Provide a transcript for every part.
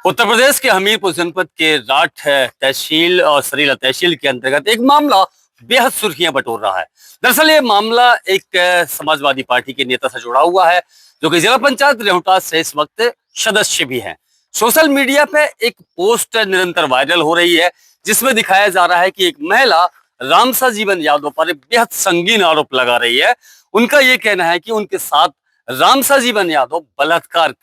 उत्तर प्रदेश के हमीरपुर जनपद के राठ तहसील और सरीला तहसील के अंतर्गत एक मामला बेहद सुर्खियां बटोर रहा है। दरअसल ये मामला एक समाजवादी पार्टी के नेता से जुड़ा हुआ है, जो कि जिला पंचायत रेहुटा से इस वक्त सदस्य भी हैं। सोशल मीडिया पे एक पोस्ट निरंतर वायरल हो रही है, जिसमें दिखाया जा रहा है कि एक महिला रामसा जीवन यादव पर एक बेहद संगीन आरोप लगा रही है। उनका ये कहना है कि उनके साथ रामसा जीवन यादव बलात्कार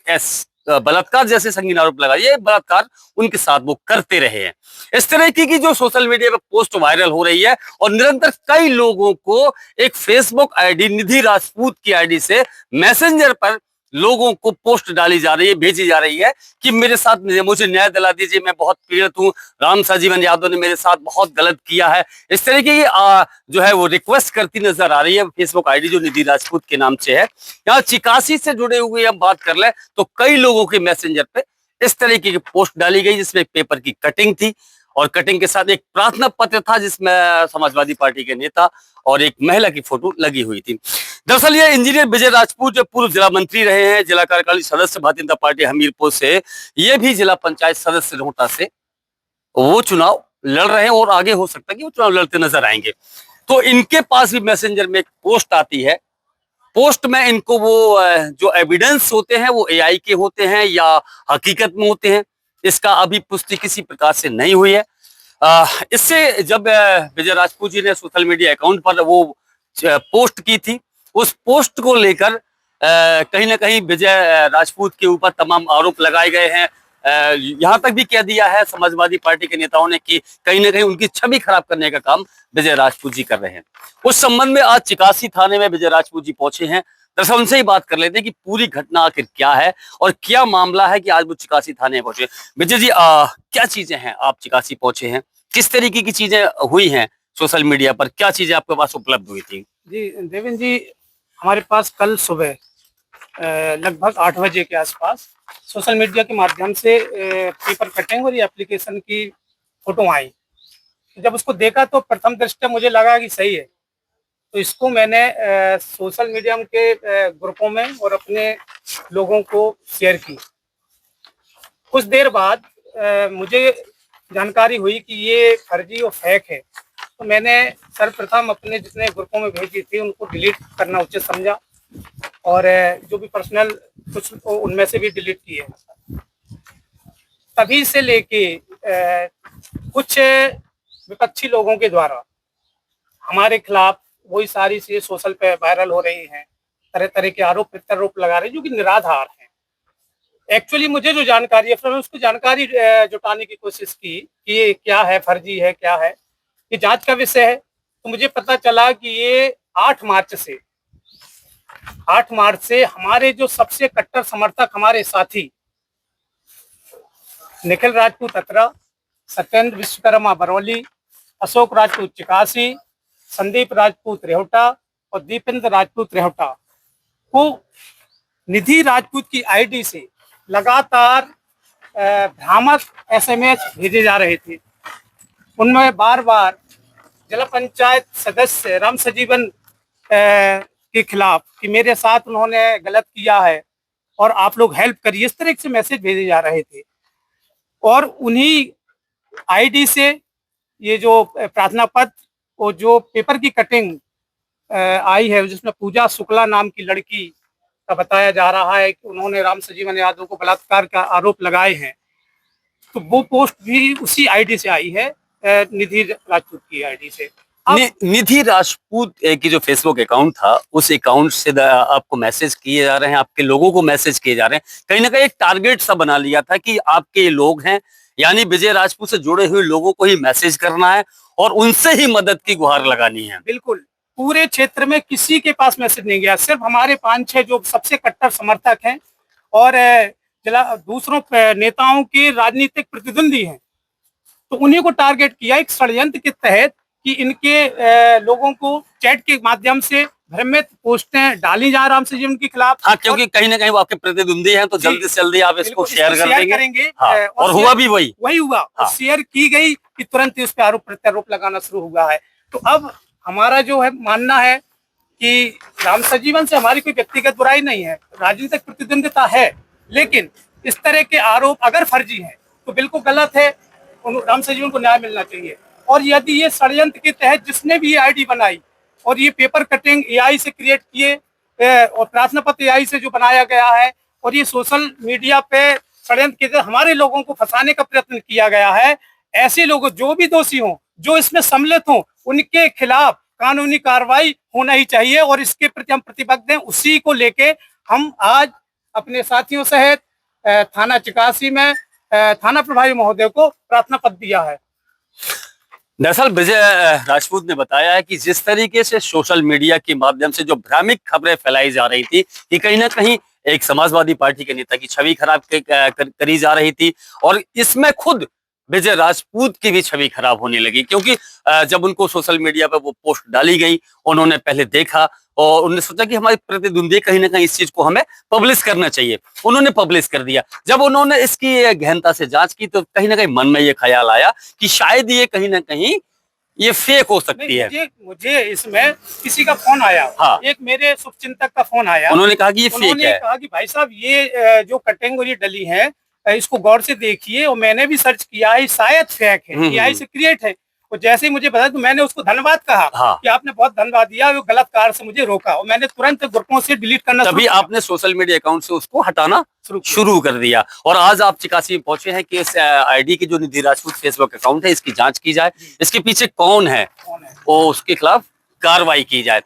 जैसे संगीन आरोप लगाए, ये बलात्कार उनके साथ वो करते रहे हैं। इस तरह की जो सोशल मीडिया पर पोस्ट वायरल हो रही है और निरंतर कई लोगों को एक फेसबुक आईडी निधि राजपूत की आईडी से मैसेंजर पर लोगों को पोस्ट डाली जा रही है, भेजी जा रही है कि मेरे साथ मुझे न्याय दिला दीजिए, मैं बहुत पीड़ित हूँ, रामसा जीवन यादव ने मेरे साथ बहुत गलत किया है। इस तरीके की जो है वो रिक्वेस्ट करती नजर आ रही है। फेसबुक आईडी जो निधि राजपूत के नाम से है, यहाँ चिकासी से जुड़े हुए हम बात कर ले तो कई लोगों के मैसेंजर पे इस तरीके की पोस्ट डाली गई, जिसमें पेपर की कटिंग थी और कटिंग के साथ एक प्रार्थना पत्र था, जिसमें समाजवादी पार्टी के नेता और एक महिला की फोटो लगी हुई थी। दरअसल ये इंजीनियर विजय राजपूत जो पूर्व जिला मंत्री रहे हैं, जिला कार्यकारिणी सदस्य भारतीय जनता पार्टी हमीरपुर से, ये भी जिला पंचायत सदस्य रेहुटा से वो चुनाव लड़ रहे हैं और आगे हो सकता है कि वो चुनाव लड़ते नजर आएंगे। तो इनके पास भी मैसेंजर में एक पोस्ट आती है। पोस्ट में इनको वो जो एविडेंस होते हैं वो एआई के होते हैं या हकीकत में होते हैं, इसका अभी पुष्टि किसी प्रकार से नहीं हुई है। इससे जब विजय राजपूत जी ने सोशल मीडिया अकाउंट पर वो पोस्ट की थी, उस पोस्ट को लेकर कहीं ना कहीं विजय राजपूत के ऊपर तमाम आरोप लगाए गए हैं। यहाँ तक भी कह दिया है समाजवादी पार्टी के नेताओं ने कि कहीं ना कहीं उनकी छवि खराब करने का काम विजय राजपूत जी कर रहे हैं। उस संबंध में आज चिकासी थाने में विजय राजपूत जी पहुंचे हैं। दरअसल उनसे ही बात कर लेते हैं कि पूरी घटना आखिर क्या है और क्या मामला है कि आज वो चिकासी थाने पहुंचे। विजय जी, क्या चीजें हैं, आप चिकासी पहुंचे हैं, किस तरीके की चीजें हुई हैं सोशल मीडिया पर, क्या चीजें आपके पास उपलब्ध हुई थी? जी देवेंद्र जी, हमारे पास कल सुबह लगभग 8 बजे के आसपास सोशल मीडिया के माध्यम से पेपर कटिंग और ये एप्लीकेशन की फोटो आई। तो जब उसको देखा तो प्रथम दृष्टया मुझे लगा कि सही है, तो इसको मैंने सोशल मीडिया के ग्रुपों में और अपने लोगों को शेयर की। कुछ देर बाद मुझे जानकारी हुई कि ये फर्जी और फेक है, तो मैंने सर्वप्रथम अपने जितने ग्रुपों में भेजी थी उनको डिलीट करना उचित समझा और जो भी पर्सनल कुछ उनमें से भी डिलीट किए। तभी से लेके कुछ विपक्षी लोगों के द्वारा हमारे खिलाफ वही सारी चीजें सोशल पे वायरल हो रही हैं, तरह तरह के आरोप प्रत्यारोप लगा रहे हैं जो कि निराधार हैं। एक्चुअली मुझे जो जानकारी है फिर उसको जानकारी जुटाने की कोशिश की कि ये क्या है, फर्जी है, क्या है, ये जांच का विषय है। तो मुझे पता चला कि ये 8 मार्च से हमारे जो सबसे कट्टर समर्थक हमारे साथी निखिल राजपूत अतरा, सत्येंद्र विश्वकर्मा बरौली, अशोक राजपूत चिकासी, संदीप राजपूत रेहुटा और दीपेंद्र राजपूत रेहुटा को निधि राजपूत की आईडी से लगातार भ्रामक एसएमएस भेजे जा रहे थे। उनमें बार बार जिला पंचायत सदस्य राम सजीवन के खिलाफ कि मेरे साथ उन्होंने गलत किया है और आप लोग हेल्प करिए, इस तरह से मैसेज भेजे जा रहे थे। और उन्हीं आईडी से ये जो प्रार्थना पत्र और जो पेपर की कटिंग आई है, जिसमें पूजा शुक्ला नाम की लड़की का बताया जा रहा है कि उन्होंने राम सजीवन यादव को बलात्कार का आरोप लगाए हैं, तो वो पोस्ट भी उसी आईडी से आई है, निधि राजपूत की आईडी से। निधि राजपूत की जो फेसबुक अकाउंट था, उस अकाउंट से आपको मैसेज किए जा रहे हैं, आपके लोगों को मैसेज किए जा रहे हैं। कहीं ना कहीं एक टारगेट सा बना लिया था कि आपके लोग हैं, यानी विजय राजपूत से जुड़े हुए लोगों को ही मैसेज करना है और उनसे ही मदद की गुहार लगानी है। बिल्कुल, पूरे क्षेत्र में किसी के पास मैसेज नहीं गया, सिर्फ हमारे 5-6 जो सबसे कट्टर समर्थक हैं और दूसरों नेताओं के राजनीतिक प्रतिद्वंदी हैं, तो उन्हीं को टारगेट किया एक षड्यंत्र के तहत कि इनके लोगों को चैट के माध्यम से भ्रमित पोस्टें डाली जा राम सजीवन के खिलाफ। हाँ, क्योंकि कहीं ना कहीं वो आपके प्रतिद्वंदी हैं, तो जल्दी से जल्दी आप इसको शेयर कर करेंगे। हाँ, और हुआ भी वही हुआ। हाँ। शेयर की गई कि तुरंत ही उस पर आरोप प्रत्यारोप लगाना शुरू हुआ है। तो अब हमारा जो है मानना है कि राम सजीवन से हमारी कोई व्यक्तिगत बुराई नहीं है, राजनीतिक प्रतिद्वंदिता है, लेकिन इस तरह के आरोप अगर फर्जी हैं तो बिल्कुल गलत है। रामसर जी, उनको न्याय मिलना चाहिए। और यदि ये षड्यंत्र के तहत जिसने भी ये आईडी बनाई और ये पेपर कटिंग एआई से क्रिएट किए और प्रार्थना पत्र एआई से जो बनाया गया है और ये सोशल मीडिया पे षड्यंत्र के तहत हमारे लोगों को फंसाने का प्रयत्न किया गया है, ऐसे लोग जो भी दोषी हों, जो इसमें सम्मिलित हों, उनके खिलाफ कानूनी कार्रवाई होना ही चाहिए। और इसके प्रति हम प्रतिबद्ध हैं। उसी को लेके हम आज अपने साथियों सहित थाना चिकासी में थाना प्रभारी महोदय को प्रार्थना पत्र दिया है। दरअसल विजय राजपूत ने बताया है कि जिस तरीके से सोशल मीडिया के माध्यम से जो भ्रामक खबरें फैलाई जा रही थी कि कहीं ना कहीं एक समाजवादी पार्टी के नेता की छवि खराब करी जा रही थी, और इसमें खुद विजय राजपूत की भी छवि खराब होने लगी, क्योंकि जब उनको सोशल मीडिया पर वो पोस्ट डाली गई, उन्होंने पहले देखा और उन्होंने सोचा कि हमारे प्रतिद्वंदी कहीं ना कहीं इस चीज को हमें पब्लिश करना चाहिए। उन्होंने पब्लिश कर दिया। जब उन्होंने इसकी गहनता से जांच की तो कहीं ना कहीं मन में ये ख्याल आया कि शायद ये कहीं ना कहीं ये फेक हो सकती है। मुझे इसमें किसी का फोन आया। हाँ। एक मेरे शुभचिंतक का फोन आया। उन्होंने कहा कि ये फेक है। उन्होंने कहा कि भाई साहब ये जो कटिंग और ये डली है इसको गौर से देखिए। और मैंने भी सर्च किया है, शायद फेक है, एआई से क्रिएट है। और जैसे ही मुझे पता तो मैंने उसको धन्यवाद कहा। हाँ। कि आपने बहुत धन्यवाद दिया, वो गलत कार्य से मुझे रोका और मैंने तुरंत ग्रुपों से डिलीट करना तभी आपने सोशल मीडिया अकाउंट से उसको हटाना शुरू कर दिया। और आज आप चिकासी में पहुंचे हैं कि इस आईडी की जो निधि राजपूत फेसबुक अकाउंट है, इसकी जांच की जाए, इसके पीछे कौन है वो उसके खिलाफ कार्रवाई की जाए।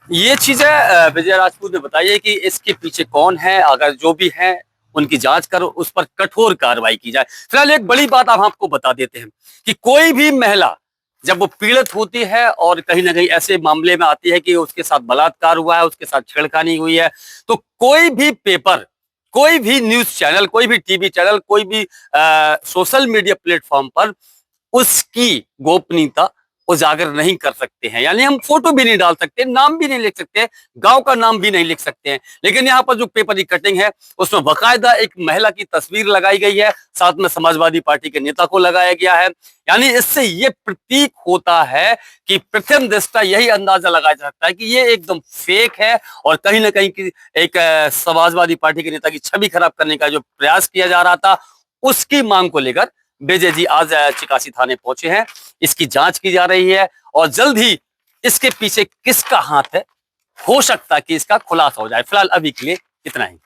ये चीजें विजय राजपूत ने बताई है कि इसके पीछे कौन है, अगर जो भी है उनकी जांच कर उस पर कठोर कार्रवाई की जाए। फिलहाल एक बड़ी बात हम आपको बता देते हैं कि कोई भी महिला जब वो पीड़ित होती है और कहीं ना कहीं ऐसे मामले में आती है कि उसके साथ बलात्कार हुआ है, उसके साथ छेड़खानी हुई है, तो कोई भी पेपर, कोई भी न्यूज चैनल, कोई भी टीवी चैनल, कोई भी सोशल मीडिया प्लेटफॉर्म पर उसकी गोपनीयता उजागर नहीं कर सकते हैं। यानी हम फोटो भी नहीं डाल सकते, नाम भी नहीं लिख सकते, गांव का नाम भी नहीं लिख सकते हैं। लेकिन यहाँ पर जो पेपर की कटिंग है उसमें बाकायदा एक महिला की तस्वीर लगाई गई है, साथ में समाजवादी पार्टी के नेता को लगाया गया है। यानी इससे ये प्रतीक होता है कि प्रथम दृष्टया यही अंदाजा लगाया जा सकता है कि ये एकदम फेक है और कहीं ना कहीं एक समाजवादी पार्टी के नेता की छवि खराब करने का जो प्रयास किया जा रहा था, उसकी मांग को लेकर विजय जी आज चिकासी थाने पहुंचे हैं। इसकी जांच की जा रही है और जल्द ही इसके पीछे किसका हाथ है, हो सकता है कि इसका खुलासा हो जाए। फिलहाल अभी के लिए इतना ही।